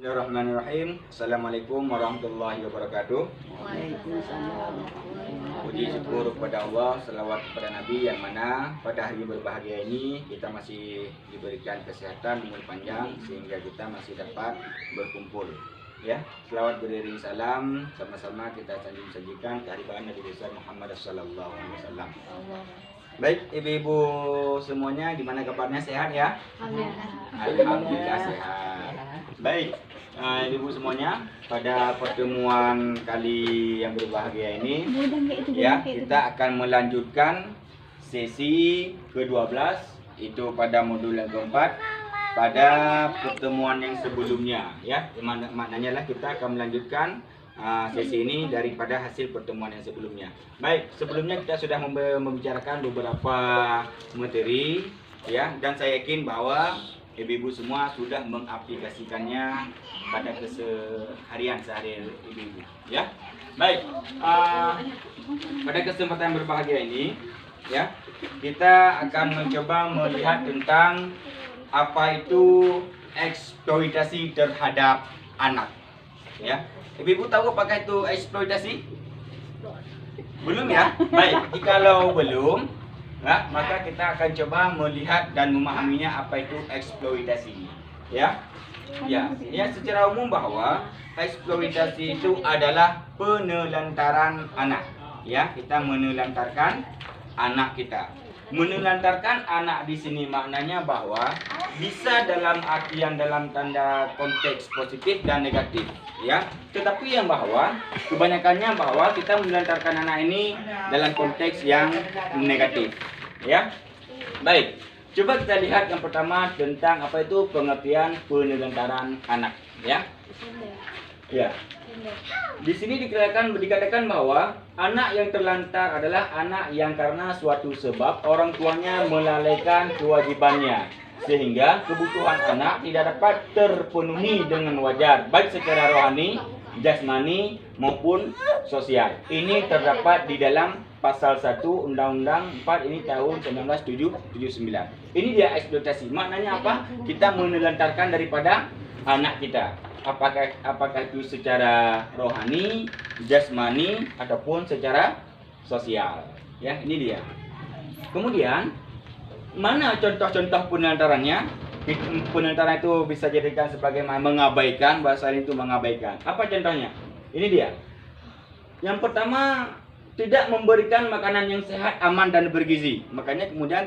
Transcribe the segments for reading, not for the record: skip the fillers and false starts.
Bismillahirrahmanirrahim. Assalamualaikum warahmatullahi wabarakatuh. Waalaikumsalam. Puji syukur kepada Allah, selawat kepada Nabi yang mana pada hari berbahagia ini kita masih diberikan kesehatan umur panjang sehingga kita masih dapat berkumpul. Ya, selawat beriring salam sama-sama kita sajikan kehadiran Nabi besar Muhammad sallallahu alaihi wasallam. Baik, ibu-ibu semuanya, gimana kabarnya, sehat ya? Alhamdulillah sehat. Baik, ibu semuanya, pada pertemuan kali yang berbahagia ini, ya kita akan melanjutkan sesi ke-12 itu pada modul yang keempat pada pertemuan yang sebelumnya, ya. Maknanya lah kita akan melanjutkan sesi ini daripada hasil pertemuan yang sebelumnya. Baik, sebelumnya kita sudah membicarakan beberapa materi, ya, dan saya yakin bahwa ibu-ibu semua sudah mengaplikasikannya pada keseharian sehari-hari ibu-ibu, ya. Baik, pada kesempatan berbahagia ini, ya, kita akan mencoba melihat tentang apa itu eksploitasi terhadap anak, ya. Ibu-ibu tahu apakah itu eksploitasi? Belum ya? Baik, jikalau belum, ya, maka kita akan coba melihat dan memahaminya apa itu eksploitasi, ya. Ya, secara umum bahwa eksploitasi itu adalah penelantaran anak, ya. Kita menelantarkan anak kita. Menelantarkan anak di sini maknanya bahwa bisa dalam artian dalam tanda konteks positif dan negatif, ya. Tetapi yang bahwa kebanyakannya bahwa kita menelantarkan anak ini dalam konteks yang negatif, ya. Baik, coba kita lihat yang pertama tentang apa itu pengertian penelantaran anak, ya. Ya. Di sini dikatakan bahwa anak yang terlantar adalah anak yang karena suatu sebab orang tuanya melalaikan kewajibannya sehingga kebutuhan anak tidak dapat terpenuhi dengan wajar baik secara rohani, jasmani maupun sosial. Ini terdapat di dalam pasal 1 Undang-Undang 4 ini tahun 1979. Ini dia eksploitasi. Maknanya apa? Kita menelantarkan daripada anak kita. Apakah itu secara rohani, jasmani ataupun secara sosial. Ya, ini dia. Kemudian, mana contoh-contoh penelantarannya? Penelantaran itu bisa jadikan sebagai mengabaikan, bahasa lain itu mengabaikan. Apa contohnya? Ini dia. Yang pertama, tidak memberikan makanan yang sehat, aman dan bergizi. Makanya kemudian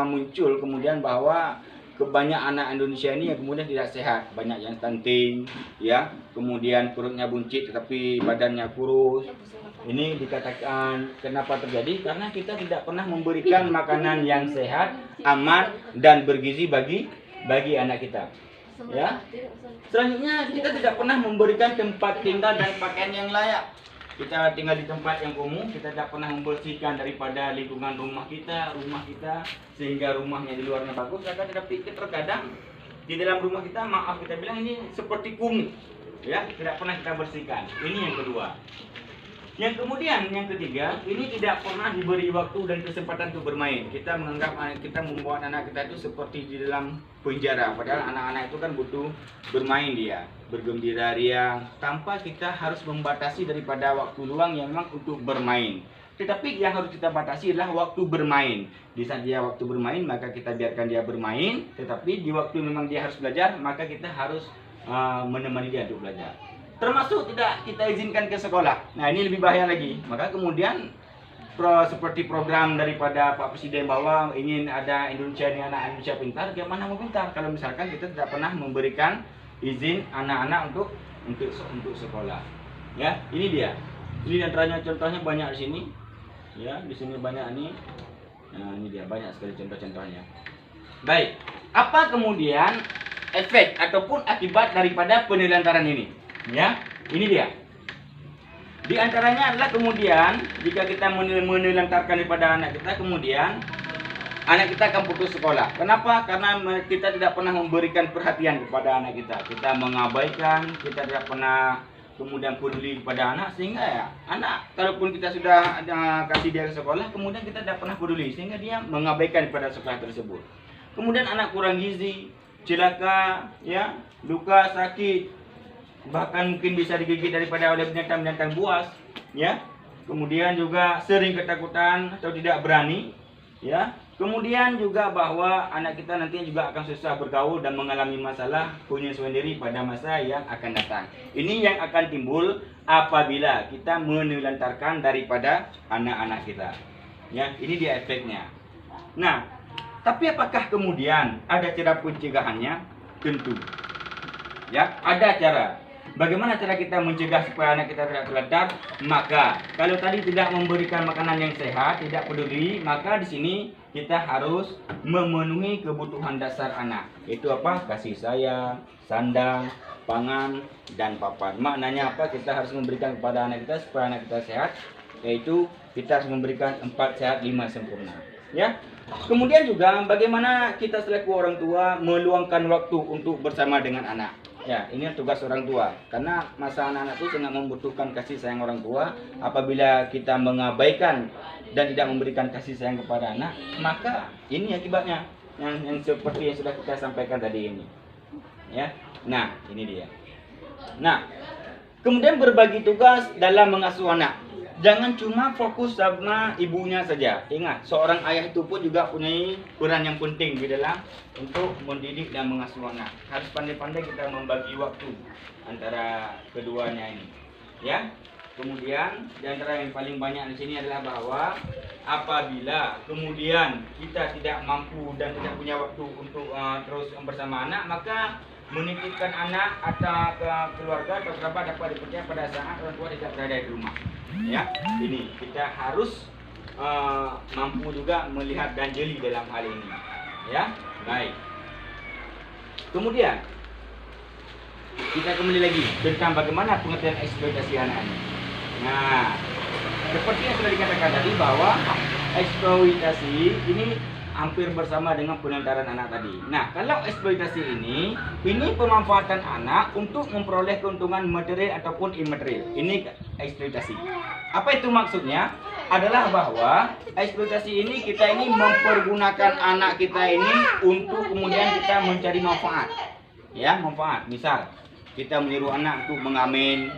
muncul kemudian bahwa kebanyakan anak Indonesia ini yang kemudian tidak sehat, banyak yang stunting, ya, kemudian perutnya buncit tetapi badannya kurus. Ini dikatakan kenapa terjadi? Karena kita tidak pernah memberikan makanan yang sehat, aman dan bergizi bagi anak kita, ya. Selanjutnya kita tidak pernah memberikan tempat tinggal dan pakaian yang layak. Kita tinggal di tempat yang kumuh, kita tidak pernah membersihkan daripada lingkungan rumah kita sehingga rumahnya di luarnya bagus, tetapi terkadang di dalam rumah kita, maaf kita bilang ini seperti kumuh, ya, tidak pernah kita bersihkan. Ini yang kedua. Yang kemudian yang ketiga, ini tidak pernah diberi waktu dan kesempatan untuk bermain. Kita menganggap kita membuat anak kita itu seperti di dalam penjara, padahal anak-anak itu kan butuh bermain, dia bergembira riang, tanpa kita harus membatasi daripada waktu luang yang memang untuk bermain. Tetapi yang harus kita batasi adalah waktu bermain. Di saat dia waktu bermain, maka kita biarkan dia bermain. Tetapi di waktu memang dia harus belajar, maka kita harus menemani dia untuk belajar. Termasuk tidak kita izinkan ke sekolah. Nah, ini lebih bahaya lagi. Maka kemudian seperti program daripada Pak Presiden bahwa ingin ada Indonesia ini anak Indonesia pintar. Bagaimana mau pintar kalau misalkan kita tidak pernah memberikan izin anak-anak untuk sekolah. Ya, ini dia. Ini antaranya contohnya banyak di sini. Ya, di sini banyak ini. Nah, ini dia banyak sekali contoh-contohnya. Baik, apa kemudian efek ataupun akibat daripada penelantaran ini? Ya, ini dia. Di antaranya adalah kemudian jika kita menelantarkan daripada anak kita, kemudian anak kita akan putus sekolah. Kenapa? Karena kita tidak pernah memberikan perhatian kepada anak kita. Kita mengabaikan, kita tidak pernah kemudian peduli kepada anak, sehingga ya anak kalaupun kita sudah kasih dia ke sekolah, kemudian kita tidak pernah peduli sehingga dia mengabaikan pada sekolah tersebut. Kemudian anak kurang gizi, celaka, ya, luka, sakit, bahkan mungkin bisa digigit daripada oleh binatang-binatang buas, ya. Kemudian juga sering ketakutan atau tidak berani, ya. Kemudian juga bahwa anak kita nantinya juga akan susah bergaul dan mengalami masalah punya sendiri pada masa yang akan datang. Ini yang akan timbul apabila kita menelantarkan daripada anak-anak kita. Ya, ini dia efeknya. Nah, tapi apakah kemudian ada cara pencegahannya? Tentu. Ya, ada cara. Bagaimana cara kita mencegah supaya anak kita tidak terlantar? Maka kalau tadi tidak memberikan makanan yang sehat, tidak peduli, maka di sini kita harus memenuhi kebutuhan dasar anak. Itu apa? Kasih sayang, sandang, pangan, dan papan. Maknanya apa? Kita harus memberikan kepada anak kita supaya anak kita sehat, yaitu kita harus memberikan 4 sehat 5 sempurna. Ya. Kemudian juga bagaimana kita selaku orang tua meluangkan waktu untuk bersama dengan anak. Ya, ini tugas orang tua. Karena masa anak-anak itu sangat membutuhkan kasih sayang orang tua. Apabila kita mengabaikan dan tidak memberikan kasih sayang kepada anak, maka ini akibatnya yang seperti yang sudah kita sampaikan tadi ini. Ya. Nah, ini dia. Nah, kemudian berbagi tugas dalam mengasuh anak. Jangan cuma fokus sama ibunya saja. Ingat, seorang ayah itu pun juga punya peran yang penting di dalam untuk mendidik dan mengasuh anak. Harus pandai-pandai kita membagi waktu antara keduanya ini. Ya. Kemudian di antara yang paling banyak di sini adalah bahwa apabila kemudian kita tidak mampu dan tidak punya waktu untuk terus bersama anak, maka menitipkan anak atau ke keluarga atau kerabat dapat dipercaya pada saat orang tua tidak berada di rumah. Ya, ini kita harus mampu juga melihat dan jeli dalam hal ini. Ya, baik. Kemudian kita kembali lagi tentang bagaimana pengertian eksploitasi anak ini. Nah, seperti yang sudah dikatakan tadi bahwa eksploitasi ini hampir bersama dengan penelantaran anak tadi. Nah, kalau eksploitasi ini pemanfaatan anak untuk memperoleh keuntungan material ataupun imaterial. Ini eksploitasi. Apa itu maksudnya? Adalah bahwa eksploitasi ini kita ini mempergunakan anak kita ini untuk kemudian kita mencari manfaat. Ya, manfaat. Misal, kita menyuruh anak untuk mengamen,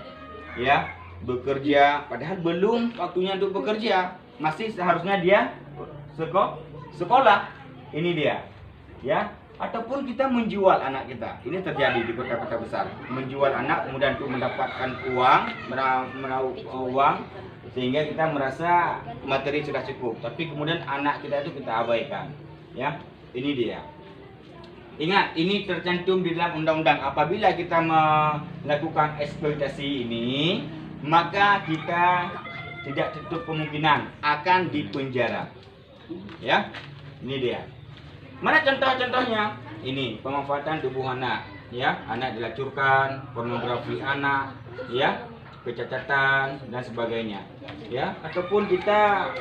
ya, bekerja, padahal belum waktunya untuk bekerja. Masih seharusnya dia sekolah. Ini dia, ya. Ataupun kita menjual anak kita. Ini terjadi di kota-kota besar. Menjual anak kemudian untuk mendapatkan uang, meraup uang, sehingga kita merasa materi sudah cukup. Tapi kemudian anak kita itu kita abaikan, ya. Ini dia. Ingat, ini tercantum di dalam undang-undang. Apabila kita melakukan eksploitasi ini, maka kita tidak tutup kemungkinan akan dipenjara. Ya, ini dia. Mana contoh-contohnya? Ini pemanfaatan tubuh anak, ya, anak dilacurkan, pornografi anak, ya, kecacatan dan sebagainya, ya. Ataupun kita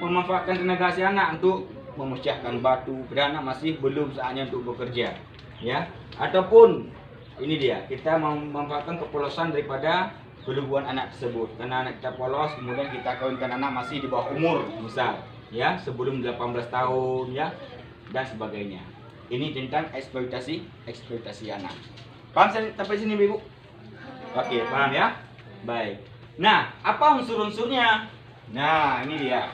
memanfaatkan tenaga si anak untuk memecahkan batu, padahal anak masih belum saatnya untuk bekerja, ya. Ataupun ini dia, kita memanfaatkan kepolosan daripada keluguan anak tersebut. Karena anak kita polos, kemudian kita kawinkan anak masih di bawah umur, misal, ya, sebelum 18 tahun, ya, dan sebagainya. Ini tentang eksploitasi anak. Paham sampai sini, Ibu? Oke, paham ya? Baik. Nah, apa unsur-unsurnya? Nah, ini dia.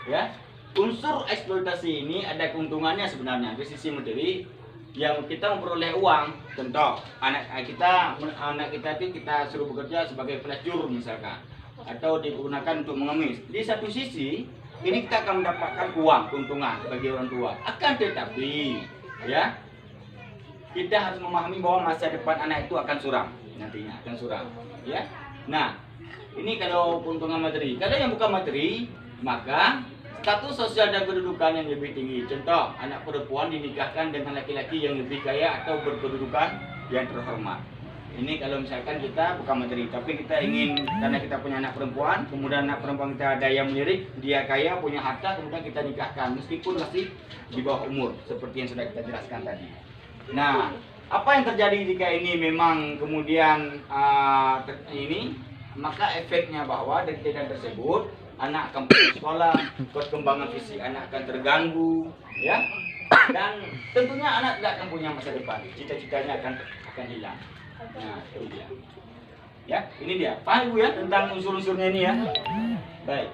Ya. Unsur eksploitasi ini ada keuntungannya sebenarnya dari sisi materi. Yang kita memperoleh uang, contoh anak kita itu kita suruh bekerja sebagai pelacur misalkan, atau digunakan untuk mengemis. Di satu sisi ini kita akan mendapatkan uang keuntungan bagi orang tua. Akan tetapi, ya, kita harus memahami bahwa masa depan anak itu akan suram, nantinya akan suram, ya. Nah, ini kalau keuntungan materi. Kalau yang bukan materi, maka status sosial dan kedudukan yang lebih tinggi. Contoh, anak perempuan dinikahkan dengan laki-laki yang lebih kaya atau berkedudukan yang terhormat. Ini kalau misalkan kita bukan materi, tapi kita ingin, karena kita punya anak perempuan, kemudian anak perempuan kita ada yang melirik, dia kaya, punya harta, kemudian kita nikahkan, meskipun masih di bawah umur, seperti yang sudah kita jelaskan tadi. Nah, apa yang terjadi jika ini memang kemudian maka efeknya bahwa dari tindakan tersebut, anak akan putus sekolah, perkembangan fisik anak akan terganggu, ya, dan tentunya anak tidak akan punya masa depan, cita-citanya akan hilang. Nah, itu dia. Ya, ini dia. Paham Ibu ya tentang unsur-unsurnya ini ya? Baik.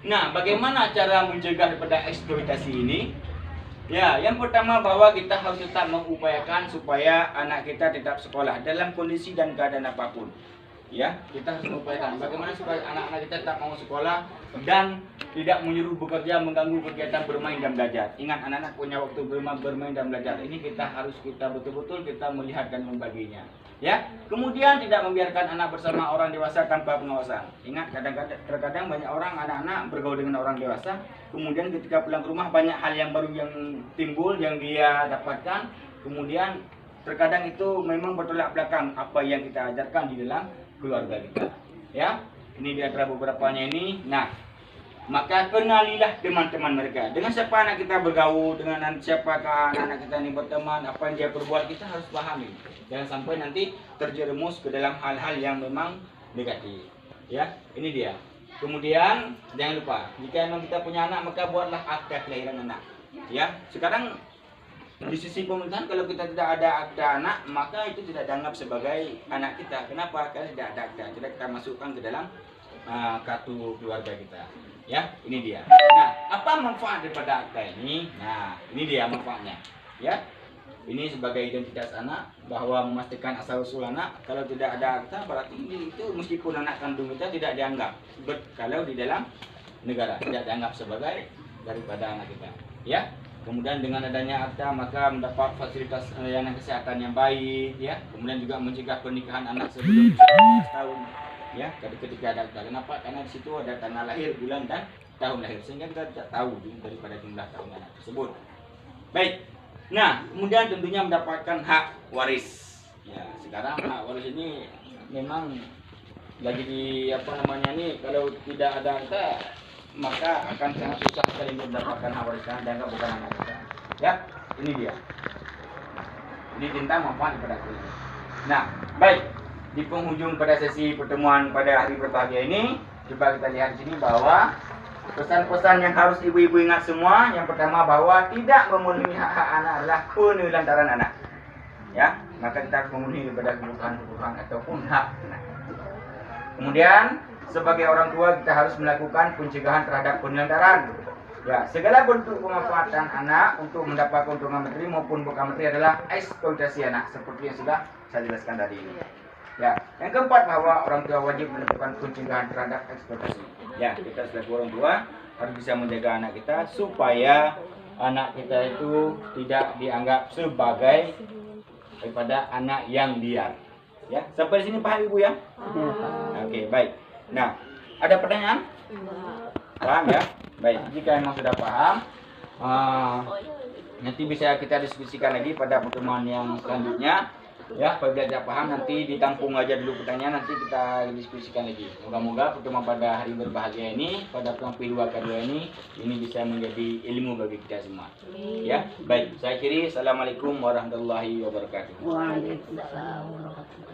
Nah, bagaimana cara mencegah daripada eksploitasi ini? Ya, yang pertama bahwa kita harus tetap mengupayakan supaya anak kita tetap sekolah dalam kondisi dan keadaan apapun. Ya, kita harus mengupayakan bagaimana supaya anak-anak kita tetap mau sekolah dan tidak menyuruh bekerja, mengganggu kegiatan bermain dan belajar. Ingat, anak-anak punya waktu bermain dan belajar. Ini kita betul-betul kita melihat dan membaginya. Ya, kemudian tidak membiarkan anak bersama orang dewasa tanpa pengawasan. Ingat, terkadang banyak orang anak-anak bergaul dengan orang dewasa, kemudian ketika pulang ke rumah banyak hal yang baru yang timbul yang dia dapatkan, kemudian terkadang itu memang bertolak belakang apa yang kita ajarkan di dalam keluarga kita. Ya, ini di antara beberapanya ini. Nah, maka kenalilah teman-teman mereka. Dengan siapa anak kita bergaul, dengan siapakah anak kita ini berteman, apa yang dia perbuat, kita harus pahami. Jangan sampai nanti terjerumus ke dalam hal-hal yang memang negatif. Ya, ini dia. Kemudian jangan lupa, jika memang kita punya anak, maka buatlah akta kelahiran anak. Ya, sekarang di sisi pemerintahan kalau kita tidak ada akta anak, maka itu tidak dianggap sebagai anak kita. Kenapa? Karena tidak ada akta, tidak kita masukkan ke dalam kartu keluarga kita. Ya, ini dia. Nah, apa manfaat daripada akta ini? Nah, ini dia manfaatnya. Ya, ini sebagai identitas anak, bahwa memastikan asal usul anak. Kalau tidak ada akta, berarti itu meskipun anak kandung kita tidak dianggap. Kalau di dalam negara tidak dianggap sebagai daripada anak kita. Ya. Kemudian dengan adanya akta maka mendapat fasilitas layanan kesehatan yang baik, ya. Kemudian juga mencegah pernikahan anak sebelum 18 tahun, ya. Ketika ada akta. Kenapa? Karena di situ ada tanggal lahir, bulan dan tahun lahir, sehingga kita tidak tahu daripada jumlah tahun anak tersebut. Baik. Nah, kemudian tentunya mendapatkan hak waris. Ya, sekarang hak waris ini memang lagi di kalau tidak ada akta maka akan sangat susah sekali mendapatkan hak waris karena dianggap bukan anak kita. Ya, ini dia. Ini tentang manfaat daripada akta ini. Nah, baik. Di penghujung pada sesi pertemuan pada hari berbahagia ini, coba kita lihat di sini bahwa pesan-pesan yang harus ibu-ibu ingat semua. Yang pertama bahwa tidak memenuhi hak-hak anak adalah penelantaran anak. Ya, maka kita harus memenuhi daripada kebutuhan ataupun hak anak. Kemudian sebagai orang tua kita harus melakukan pencegahan terhadap penelantaran. Ya, segala bentuk pemanfaatan anak untuk mendapat keuntungan materi maupun bukan materi adalah eksploitasi anak, seperti yang sudah saya jelaskan tadi ini. Ya, yang keempat bahwa orang tua wajib melakukan pencegahan terhadap eksploitasi. Ya, kita sebagai orang tua harus bisa menjaga anak kita supaya anak kita itu tidak dianggap sebagai daripada anak yang liar. Ya, sampai di sini paham Ibu ya? Oke, baik. Nah, ada pertanyaan? Paham ya? Baik, jika memang sudah paham, nanti bisa kita diskusikan lagi pada pertemuan yang selanjutnya. Ya, apabila tidak paham nanti ditampung aja dulu pertanyaan, nanti kita diskusikan lagi. Moga-moga pertemuan pada hari berbahagia ini, pada pertemuan P2 K2 ini bisa menjadi ilmu bagi kita semua. Ya, baik. Saya akhiri. Assalamualaikum warahmatullahi wabarakatuh. Waalaikumsalam warahmatullahi wabarakatuh.